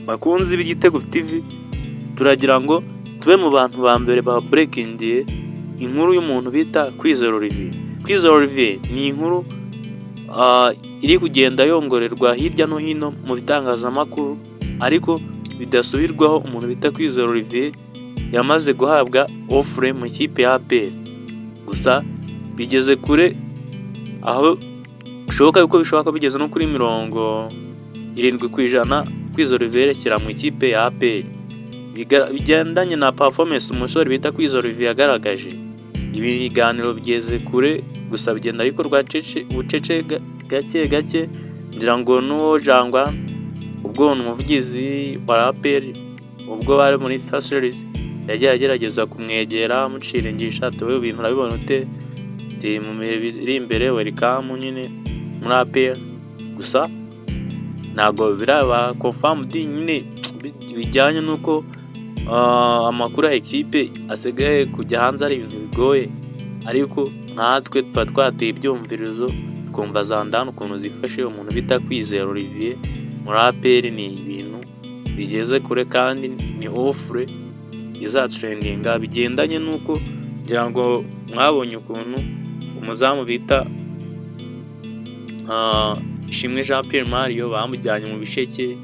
Bakunzi b'Igitego TV, turagira ngo tube mu bantu ba mbere ba breakingiye inkuru y'umuntu bita Kwizera Olivier. Kwizera Olivier ni inkuru iri kugenda yongorerwa hirya no hino mu bitangazamakuru, ariko bidasubirwaho. Umuntu bita Kwizera Olivier yamaze guhabwa offre mu ikipe ya APR, gusa bigeze kure, aho bishoboka bigeze no kuri 70% Kwizera Olivier yerekera mu ikipe ya APR. Bigendanye na performance umusore bita Kwizera Olivier yagaragaje, ibi biganiro bigeze kure, gusa bigenda bikorwa bucece gake gake. Ngira ngo n'uwo Jangwa ubwo umuvugizi wa APR ubwo bari muri first series yagiye agerageza kumwegera amuciringisha, atowe ibintu urabibona ute mu bihe biri imbere, welcome nyine muri APR. Gusa ntago biraba confirmed nyine, bijyanye nuko amakuru ya ekipe asigaye kujya hanze ari ibintu bigoye, ariko natwe tuba twateye ibyumvirizo twumva Zandani ukuntu zifashe. Umuntu bita Kwizera Olivier muri APR ni ibintu bigeze kure, kandi ni offre izatrendinga bigendanye nuko ngira ngo mwabonye ukuntu umuzamu bita Ishimwe Jean Pierre Mario bamujyanye mu bisheke.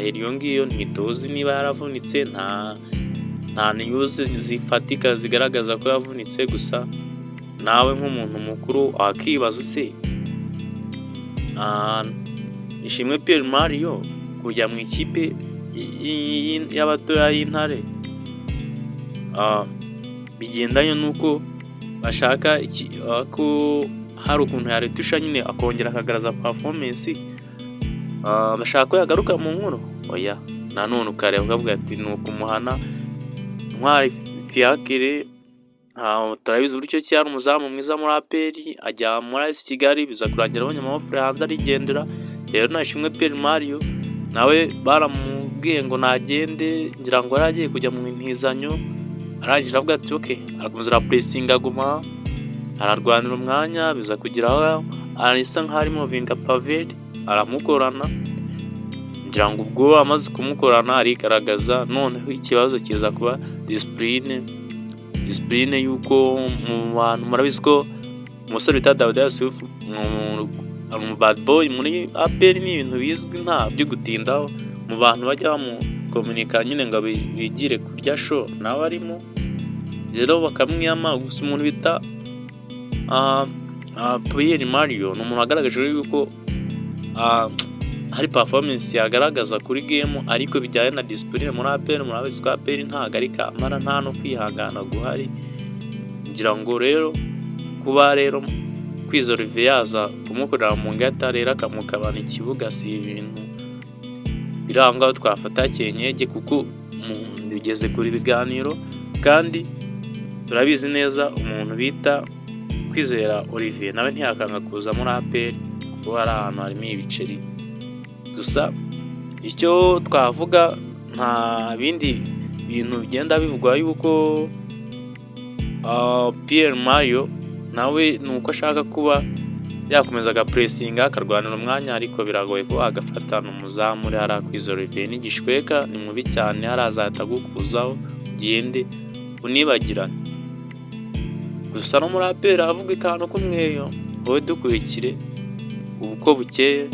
Iyo ngiyo ntituzi niba yaravunitse, nta news zifatika zigaragaza ko yavunitse. Gusa nawe nk'umuntu mukuru akibaza se Ishimwe Pierre Mario kujya mu ikipe y'abatoya y'Intare bigendanye nuko bashaka ko hari ukuntu yaretusha nyine akongera akagaragaza performance, bashaka ko yagaruka mu nkuru. Oya, nanone ukareba ukavuga ati ni ukumuhana Ntwari Fiacre. Turabizi uburyo cyane umuzamu mwiza muri APR ajya muri AS Kigali, biza kurangira abonye amafre hanze arigendera. Rero na Ishimwe Pierre Mario nawe baramubwiye ngo nagende, ngira ngo yaragiye kujya mu ntizanyo, arangira avuga ati okay, arakomeza pressing aguma ararwanira umwanya, biza kugiraho arisa nk'arimo vinga Pavel aramukorana. Ngira ngo ubwo amaze kumukorana arigaragaza, noneho ikibazo kiza kuba discipline yuko mu bantu murabizi ko umusore bita David Yusuf mu bad boy muri APR, ni ibintu bizwi nta byo gutindaho. Mu bantu bajya mu communica nyine ngo bigire kurya show nawe arimo, rero bakamwiyama. Gusa umuntu bita Pierre Mario ni umuntu agaragaje yuko hari performance yagaragaza kuri game, ariko bijyanye na discipline muri APR. Murabizi ko APR ntago ari kamara, nta no kwihangana guhari. Ngira ngo rero kuba rero Kwizera Olivier yaza kumukorera mu ngata, rero akamukabana ikibuga, si ibintu biranga twafata cyenyege, kuko bigeze kuri ibiganiro. Kandi turabizi neza umuntu bita Kwizera Olivier nawe ntiyakanga kuza muri APR kuko hari ahantu harimo ibiceri. Gusa icyo twavuga, nta bindi bintu bigenda bivugwa yuko Pierre Mario nawe nuko ashaka kuba yakomeza agapressinga akarwanira umwanya, ariko biragoye ko agafatana umuzamu uri hari Kwizera Olivier n'igishweka. Ni mubi cyane, harazahita gukuzaho ugende unibagirane. Gusa no muri APR avuga ikantu kumweyo, wowe dukurikire uko bukeye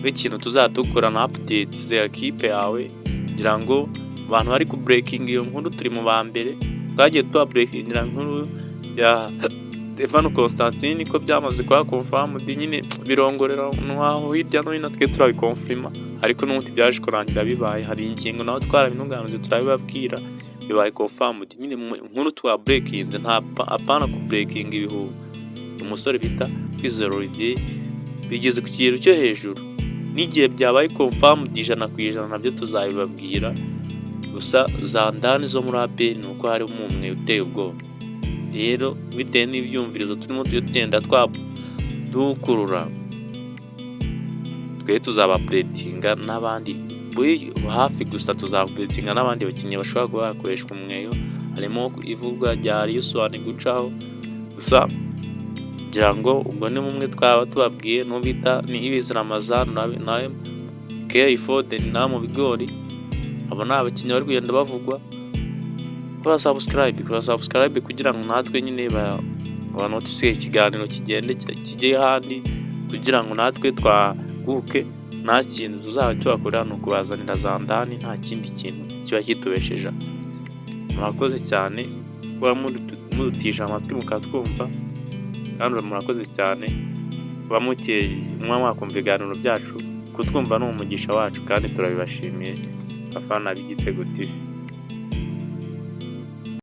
b'ikintu tuzadukora na update za equipe yawe. Ngira ngo abantu bari ku breaking iyo nkuru turi mu ba mbere, twagiye tuba breaking inkuru ya Stefano Constantine ko byamaze kwa confirmed nyine birongorera nwaho hirya no hino, twe turabikonfirma, ariko n'ubundi byaje kurangira bibaye. Hari ingingo naho twarabinunganije turabibabwira, bibaye confirmed nyine nkuru twa breaking, nta apana ku breaking ibihu. Umusore bita Kwizera Olivier bigeze ku kigero cyo hejuru, n'igihe byabaye confirmed 100% nabyo tuzabibabwira. Gusa Zandani zo muri APR nuko hari umwe uteye ubwoba. Rero bitewe n'ibyumvirizo turimo dutenda dukurura, twe tuzabapretinga n'abandi hafi. Gusa tuzabapretinga n'abandi bakinnyi bashobora kuba bakoreshwa umweyo, harimo ivugwa rya Yusuf gucaho. Gusa ngira ngo ubwo ni mumwe twaba tubabwiye, n'ubita ni Ibizi Ramazan nawe Kay Foden na mu bigori, abo ni abakinnyi bari kugenda bavugwa. Kora subscribe kugira ngo natwe nyine banotifiye ikiganiro kijye ahandi, kugira ngo natwe twaguke. Nta kintu tuzaba tubakorera ni ukubazanira za ndani, nta kindi kintu kiba kitubesheje. Murakoze cyane kuba mudutije amatwi mukatwumva, kandi murakoze cyane kuba mwakumva ibiganiro byacu. Kutwumva ni umugisha wacu kandi turabibashimiye. Abafana b'Igitego TV.